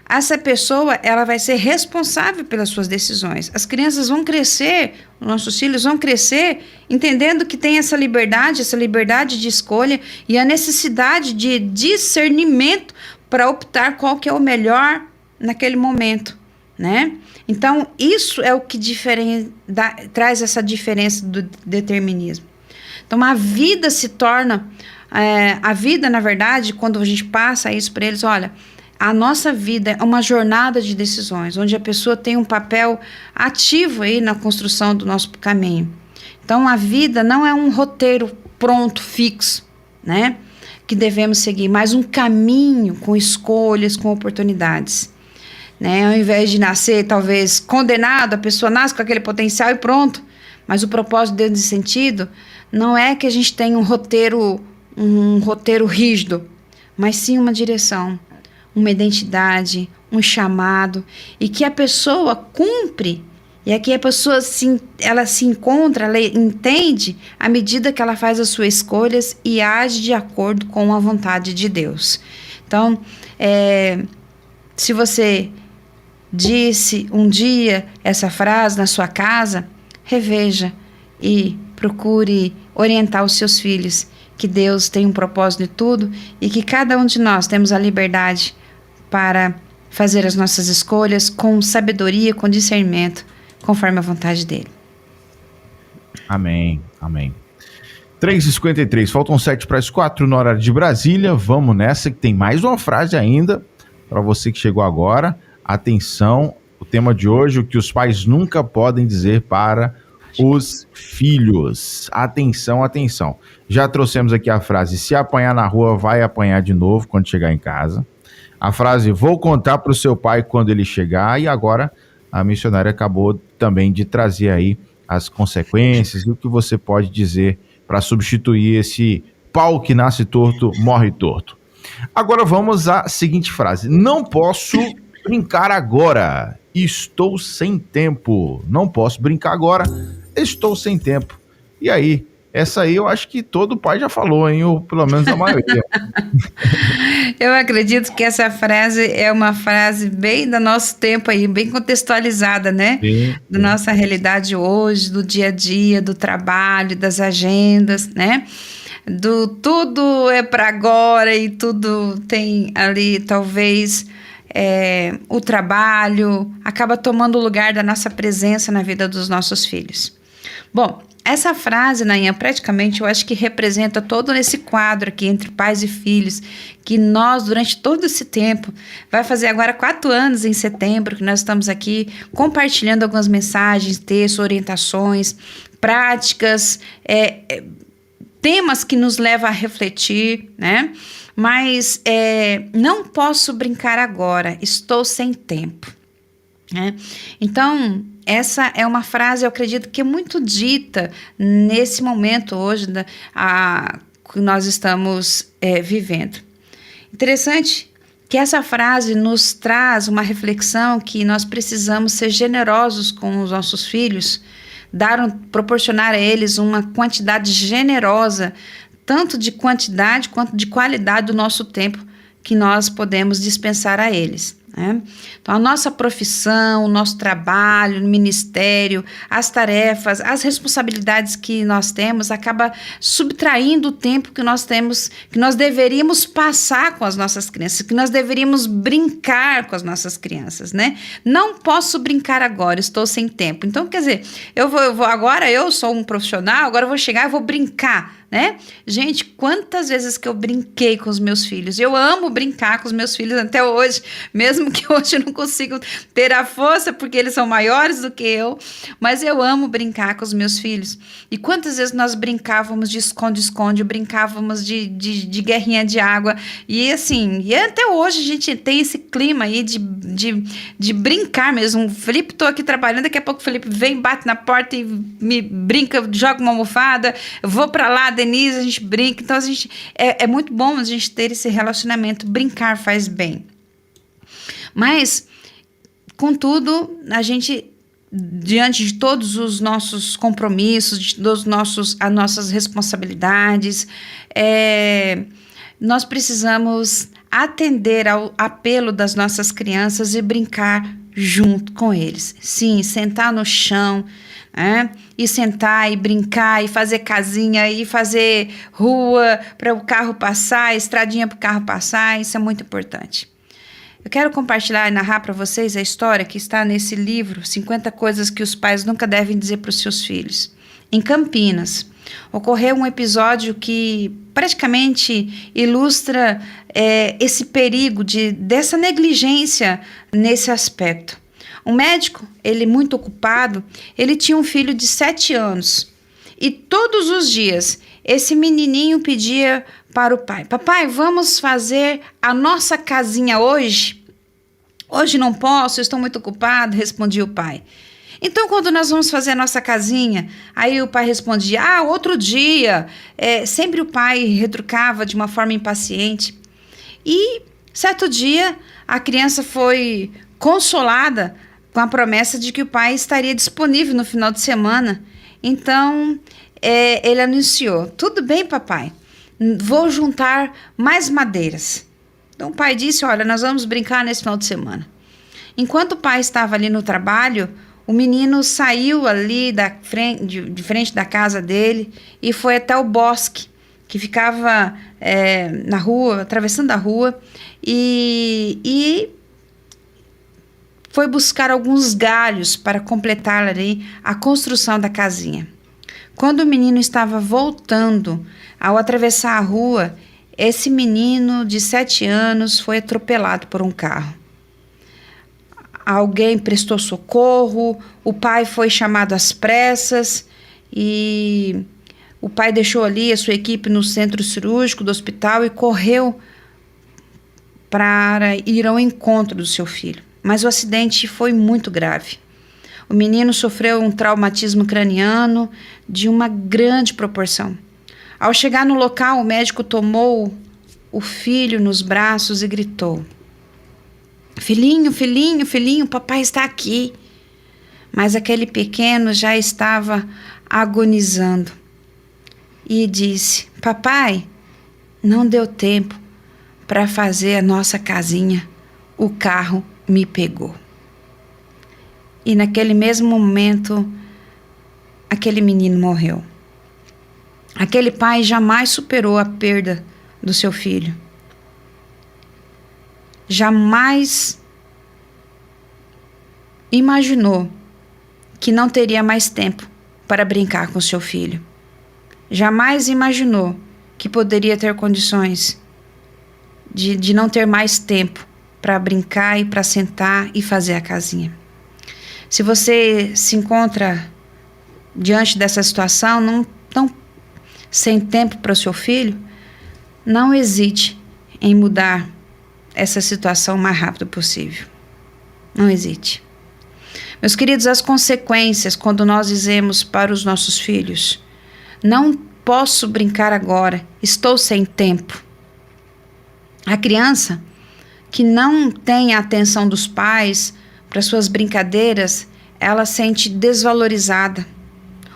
[SPEAKER 3] essa pessoa ela vai ser responsável pelas suas decisões. As crianças vão crescer, nossos filhos vão crescer entendendo que tem essa liberdade de escolha e a necessidade de discernimento para optar qual que é o melhor naquele momento, né? Então, isso é o que traz essa diferença do determinismo. Então, a vida se torna... a vida, na verdade, quando a gente passa isso para eles, olha... A nossa vida é uma jornada de decisões, onde a pessoa tem um papel ativo aí na construção do nosso caminho. Então, a vida não é um roteiro pronto, fixo, né? Que devemos seguir, mas um caminho com escolhas, com oportunidades. Né? Ao invés de nascer, talvez, condenado, a pessoa nasce com aquele potencial e pronto. Mas o propósito de Deus nesse sentido não é que a gente tenha um roteiro rígido, mas sim uma direção, uma identidade, um chamado, e que a pessoa cumpre, e aqui a pessoa ela se encontra, ela entende à medida que ela faz as suas escolhas e age de acordo com a vontade de Deus. Então, se você disse um dia essa frase na sua casa, reveja e procure orientar os seus filhos que Deus tem um propósito de tudo e que cada um de nós temos a liberdade para fazer as nossas escolhas com sabedoria, com discernimento, conforme a vontade dele.
[SPEAKER 2] Amém, amém. 3h53, faltam 7 para as 4 no horário de Brasília. Vamos nessa, que tem mais uma frase ainda para você que chegou agora. Atenção, o tema de hoje, o que os pais nunca podem dizer para os filhos. Atenção, atenção. Já trouxemos aqui a frase: se apanhar na rua, vai apanhar de novo quando chegar em casa. A frase: vou contar para o seu pai quando ele chegar. E agora a missionária acabou também de trazer aí as consequências e o que você pode dizer para substituir esse pau que nasce torto, morre torto. Agora vamos à seguinte frase: não posso brincar agora, estou sem tempo. Não posso brincar agora, estou sem tempo. E aí? Essa aí eu acho que todo pai já falou, hein? Ou pelo menos a maioria.
[SPEAKER 3] Eu acredito que essa frase é uma frase bem do nosso tempo aí, bem contextualizada, né? Sim. Da nossa realidade hoje, do dia a dia, do trabalho, das agendas, né? Do tudo é para agora e tudo tem ali, talvez, o trabalho acaba tomando o lugar da nossa presença na vida dos nossos filhos. Bom, essa frase, Nainha, praticamente eu acho que representa todo esse quadro aqui entre pais e filhos, que nós, durante todo esse tempo, vai fazer agora 4 anos em setembro, que nós estamos aqui compartilhando algumas mensagens, textos, orientações, práticas, temas que nos levam a refletir, né? Mas não posso brincar agora, estou sem tempo. Né? Então, essa é uma frase, eu acredito, que é muito dita nesse momento hoje que nós estamos vivendo. Interessante que essa frase nos traz uma reflexão que nós precisamos ser generosos com os nossos filhos, proporcionar a eles uma quantidade generosa, tanto de quantidade quanto de qualidade do nosso tempo que nós podemos dispensar a eles. Né? Então, a nossa profissão, o nosso trabalho, o ministério, as tarefas, as responsabilidades que nós temos, acaba subtraindo o tempo que nós temos, que nós deveríamos passar com as nossas crianças, que nós deveríamos brincar com as nossas crianças, né? Não posso brincar agora, estou sem tempo. Então, quer dizer, eu vou agora, eu sou um profissional, agora eu vou chegar e vou brincar, né? Gente, quantas vezes que eu brinquei com os meus filhos. Eu amo brincar com os meus filhos até hoje, mesmo que hoje eu não consigo ter a força, porque eles são maiores do que eu, mas eu amo brincar com os meus filhos. E quantas vezes nós brincávamos de esconde-esconde, brincávamos de guerrinha de água, e assim, e até hoje a gente tem esse clima aí de brincar mesmo. O Felipe, tô aqui trabalhando, daqui a pouco o Felipe vem, bate na porta e me brinca, joga uma almofada, eu vou pra lá, Denise, a gente brinca. Então, é muito bom a gente ter esse relacionamento. Brincar faz bem. Mas, contudo, a gente, diante de todos os nossos compromissos, de todas as nossas responsabilidades, nós precisamos atender ao apelo das nossas crianças e brincar junto com eles. Sim, sentar no chão, e sentar e brincar e fazer casinha e fazer rua para o carro passar, estradinha para o carro passar, isso é muito importante. Eu quero compartilhar e narrar para vocês a história que está nesse livro, 50 coisas que os pais nunca devem dizer para os seus filhos. Em Campinas, ocorreu um episódio que praticamente ilustra esse perigo dessa negligência nesse aspecto. Um médico, ele muito ocupado, ele tinha um filho de 7 anos. E todos os dias, esse menininho pedia para o pai: papai, vamos fazer a nossa casinha hoje? Hoje não posso, estou muito ocupado, respondia o pai. Então, quando nós vamos fazer a nossa casinha? Aí o pai respondia: outro dia. Sempre o pai retrucava de uma forma impaciente. E, certo dia, a criança foi consolada com a promessa de que o pai estaria disponível no final de semana. Então, ele anunciou: tudo bem, papai, vou juntar mais madeiras. Então, o pai disse: olha, nós vamos brincar nesse final de semana. Enquanto o pai estava ali no trabalho, o menino saiu ali de frente da casa dele e foi até o bosque, que ficava na rua, atravessando a rua, e foi buscar alguns galhos para completar ali a construção da casinha. Quando o menino estava voltando, ao atravessar a rua, esse menino de 7 anos foi atropelado por um carro. Alguém prestou socorro, o pai foi chamado às pressas e o pai deixou ali a sua equipe no centro cirúrgico do hospital e correu para ir ao encontro do seu filho. Mas o acidente foi muito grave. O menino sofreu um traumatismo craniano de uma grande proporção. Ao chegar no local, o médico tomou o filho nos braços e gritou: filhinho, filhinho, filhinho, papai está aqui. Mas aquele pequeno já estava agonizando e disse: papai, não deu tempo para fazer a nossa casinha, o carro me pegou. E naquele mesmo momento, aquele menino morreu. Aquele pai jamais superou a perda do seu filho. Jamais imaginou que não teria mais tempo para brincar com seu filho. Jamais imaginou que poderia ter condições de não ter mais tempo para brincar e para sentar e fazer a casinha. Se você se encontra diante dessa situação, não sem tempo para o seu filho, não hesite em mudar essa situação o mais rápido possível. Não hesite. Meus queridos, as consequências quando nós dizemos para os nossos filhos: não posso brincar agora, estou sem tempo. A criança que não tem a atenção dos pais para suas brincadeiras, ela sente desvalorizada.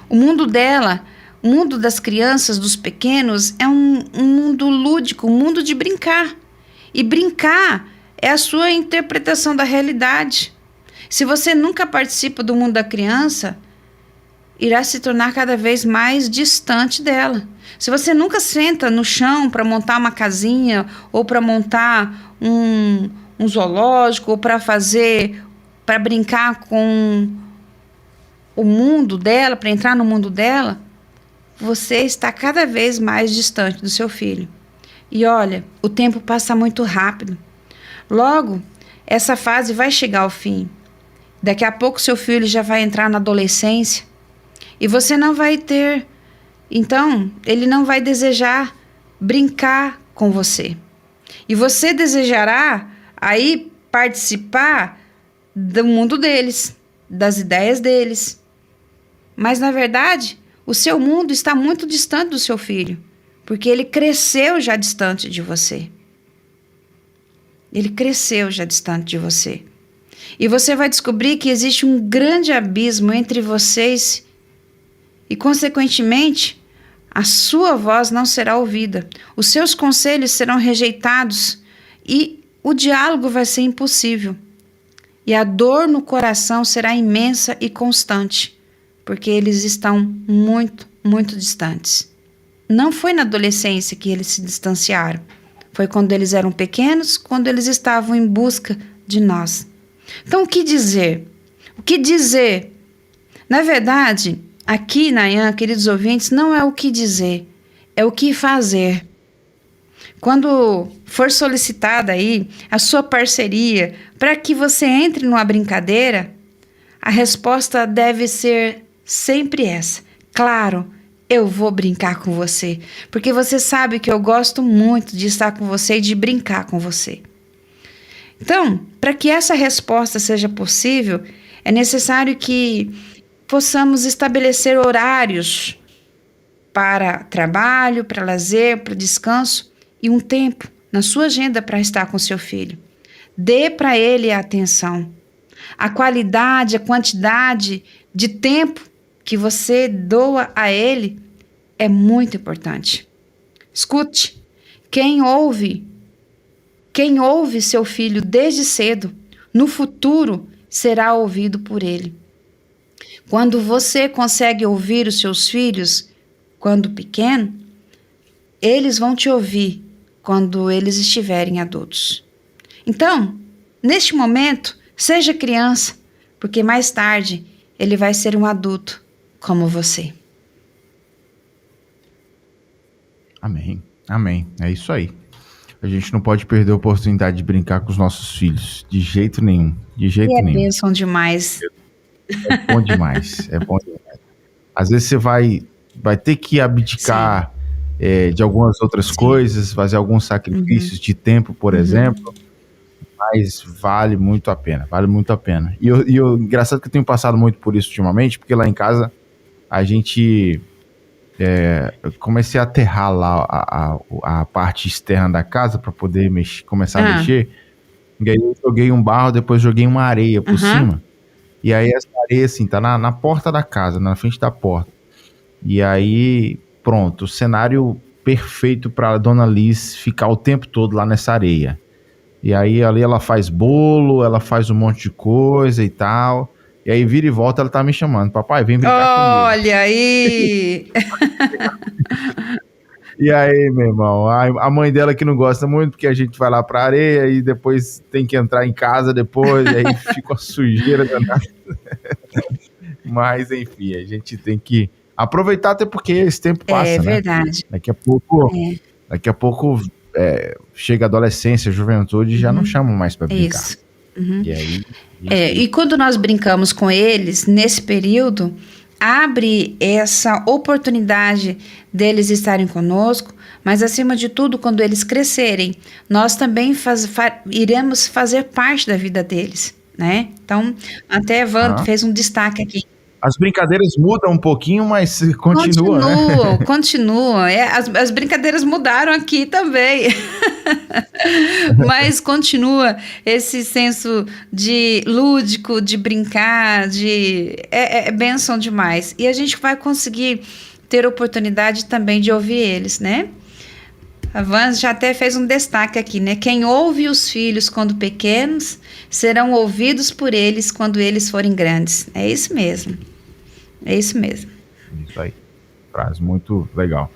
[SPEAKER 3] O mundo dela, o mundo das crianças, dos pequenos, é um mundo lúdico, um mundo de brincar. E brincar é a sua interpretação da realidade. Se você nunca participa do mundo da criança, irá se tornar cada vez mais distante dela. Se você nunca senta no chão para montar uma casinha, ou para montar um zoológico, ou para brincar com o mundo dela, para entrar no mundo dela, você está cada vez mais distante do seu filho. E olha, o tempo passa muito rápido. Logo, essa fase vai chegar ao fim. Daqui a pouco seu filho já vai entrar na adolescência e você não vai ter... Então, ele não vai desejar brincar com você. E você desejará aí participar do mundo deles, das ideias deles. Mas, na verdade, o seu mundo está muito distante do seu filho, porque ele cresceu já distante de você. Ele cresceu já distante de você. E você vai descobrir que existe um grande abismo entre vocês e, consequentemente, a sua voz não será ouvida. Os seus conselhos serão rejeitados e o diálogo vai ser impossível. E a dor no coração será imensa e constante, porque eles estão muito, muito distantes. Não foi na adolescência que eles se distanciaram. Foi quando eles eram pequenos, quando eles estavam em busca de nós. Então, o que dizer? O que dizer? Na verdade, aqui, Nayan, queridos ouvintes, não é o que dizer, é o que fazer. Quando for solicitada aí a sua parceria para que você entre numa brincadeira, a resposta deve ser sempre essa. Claro, eu vou brincar com você, porque você sabe que eu gosto muito de estar com você e de brincar com você. Então, para que essa resposta seja possível, é necessário que possamos estabelecer horários para trabalho, para lazer, para descanso e um tempo na sua agenda para estar com seu filho. Dê para ele a atenção. A qualidade, a quantidade de tempo que você doa a ele é muito importante. Escute, quem ouve seu filho desde cedo, no futuro será ouvido por ele. Quando você consegue ouvir os seus filhos quando pequeno, eles vão te ouvir quando eles estiverem adultos. Então, neste momento, seja criança, porque mais tarde ele vai ser um adulto como você.
[SPEAKER 2] Amém, amém, é isso aí. A gente não pode perder a oportunidade de brincar com os nossos filhos, de jeito nenhum, de jeito nenhum.
[SPEAKER 3] É bênção demais.
[SPEAKER 2] É bom demais, é bom demais. Às vezes você vai ter que abdicar de algumas outras coisas, fazer alguns sacrifícios de tempo, por exemplo, mas vale muito a pena, vale muito a pena. E eu engraçado que eu tenho passado muito por isso ultimamente, porque lá em casa a gente... eu comecei a aterrar lá a parte externa da casa para poder começar a mexer. E aí eu joguei um barro, depois joguei uma areia por cima. E aí essa areia assim, tá na porta da casa, na frente da porta. E aí, pronto, o cenário perfeito para dona Liz ficar o tempo todo lá nessa areia. E aí ali ela faz bolo, ela faz um monte de coisa e tal. E aí vira e volta, ela tá me chamando. Papai, vem brincar comigo.
[SPEAKER 3] Olha aí!
[SPEAKER 2] E aí, meu irmão, a mãe dela que não gosta muito, porque a gente vai lá pra areia e depois tem que entrar em casa depois, e aí fica uma sujeira danada. Mas, enfim, a gente tem que aproveitar até porque esse tempo passa,
[SPEAKER 3] É verdade.
[SPEAKER 2] Né? Daqui a pouco chega a adolescência, a juventude e já não chamam mais pra brincar.
[SPEAKER 3] Isso.
[SPEAKER 2] E aí...
[SPEAKER 3] E quando nós brincamos com eles, nesse período, abre essa oportunidade deles estarem conosco, mas acima de tudo, quando eles crescerem, nós também iremos fazer parte da vida deles, né? Então, até Evandro fez um destaque aqui.
[SPEAKER 2] As brincadeiras mudam um pouquinho, mas continuam, né?
[SPEAKER 3] Continuam. As brincadeiras mudaram aqui também. Mas continua esse senso de lúdico, de brincar, é bênção demais. E a gente vai conseguir ter oportunidade também de ouvir eles, né? A Vans já até fez um destaque aqui, né? Quem ouve os filhos quando pequenos serão ouvidos por eles quando eles forem grandes. É isso mesmo. É isso mesmo.
[SPEAKER 2] Isso aí. Frase muito legal.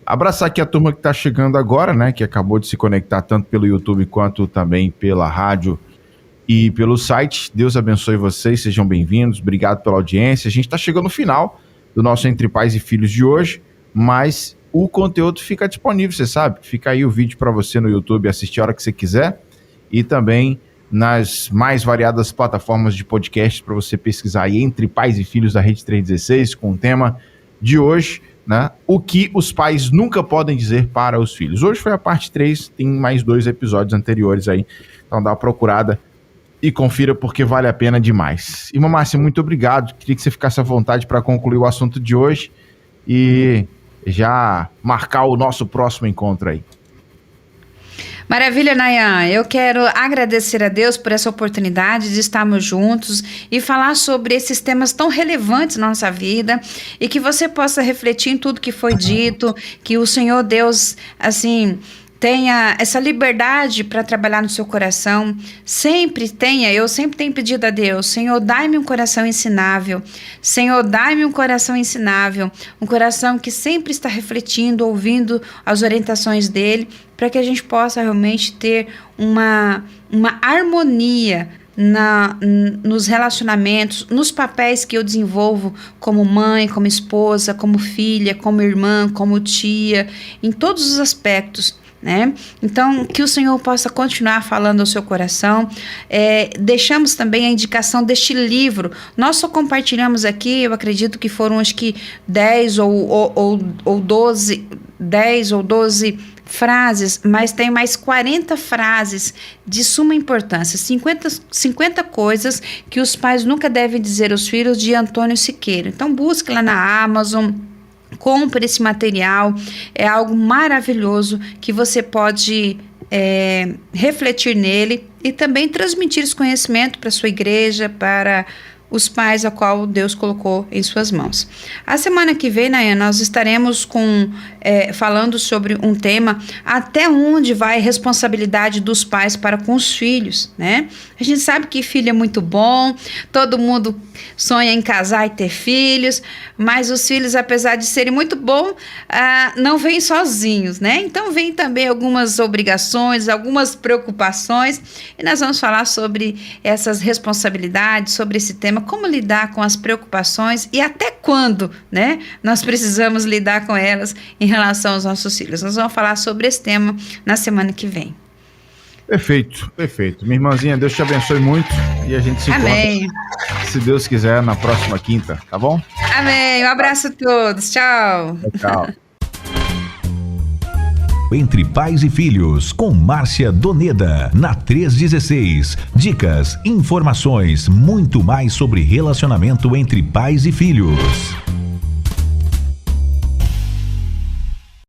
[SPEAKER 2] Abraçar aqui a turma que está chegando agora, né? Que acabou de se conectar tanto pelo YouTube quanto também pela rádio e pelo site. Deus abençoe vocês, sejam bem-vindos. Obrigado pela audiência. A gente está chegando no final do nosso Entre Pais e Filhos de hoje, mas o conteúdo fica disponível, você sabe, fica aí o vídeo para você no YouTube assistir a hora que você quiser, e também nas mais variadas plataformas de podcast para você pesquisar aí Entre Pais e Filhos da Rede 316, com o tema de hoje, né? O que os pais nunca podem dizer para os filhos. Hoje foi a parte 3, tem mais 2 episódios anteriores aí, então dá uma procurada e confira porque vale a pena demais. Irmã Márcia, muito obrigado, queria que você ficasse à vontade para concluir o assunto de hoje e já marcar o nosso próximo encontro aí.
[SPEAKER 3] Maravilha, Nayan. Eu quero agradecer a Deus por essa oportunidade de estarmos juntos e falar sobre esses temas tão relevantes na nossa vida e que você possa refletir em tudo que foi dito, que o Senhor Deus, assim, tenha essa liberdade para trabalhar no seu coração. Eu sempre tenho pedido a Deus, Senhor, dai-me um coração ensinável. Senhor, dai-me um coração ensinável, um coração que sempre está refletindo, ouvindo as orientações dele, para que a gente possa realmente ter uma harmonia nos relacionamentos, nos papéis que eu desenvolvo como mãe, como esposa, como filha, como irmã, como tia, em todos os aspectos, né? Então, que o Senhor possa continuar falando ao seu coração. Deixamos também a indicação deste livro. Nós só compartilhamos aqui, eu acredito que foram acho que 10 ou 12 frases, mas tem mais 40 frases de suma importância, 50 coisas que os pais nunca devem dizer aos filhos, de Antônio Siqueira. Então busque lá na Amazon, compre esse material, é algo maravilhoso que você pode refletir nele e também transmitir esse conhecimento para a sua igreja, para os pais a qual Deus colocou em suas mãos. A semana que vem, Nayan, nós estaremos falando sobre um tema, até onde vai a responsabilidade dos pais para com os filhos, né? A gente sabe que filho é muito bom, todo mundo sonha em casar e ter filhos, mas os filhos, apesar de serem muito bons, não vêm sozinhos, né? Então vem também algumas obrigações, algumas preocupações, e nós vamos falar sobre essas responsabilidades, sobre esse tema, como lidar com as preocupações e até quando, né, nós precisamos lidar com elas em relação aos nossos filhos. Nós vamos falar sobre esse tema na semana que vem.
[SPEAKER 2] Perfeito, perfeito. Minha irmãzinha, Deus te abençoe muito e a gente se encontra, se Deus quiser, na próxima quinta, tá bom?
[SPEAKER 3] Amém. Um abraço a todos. Tchau.
[SPEAKER 2] Tchau.
[SPEAKER 1] Entre Pais e Filhos, com Márcia Doneda, na 316. Dicas, informações, muito mais sobre relacionamento entre pais e filhos.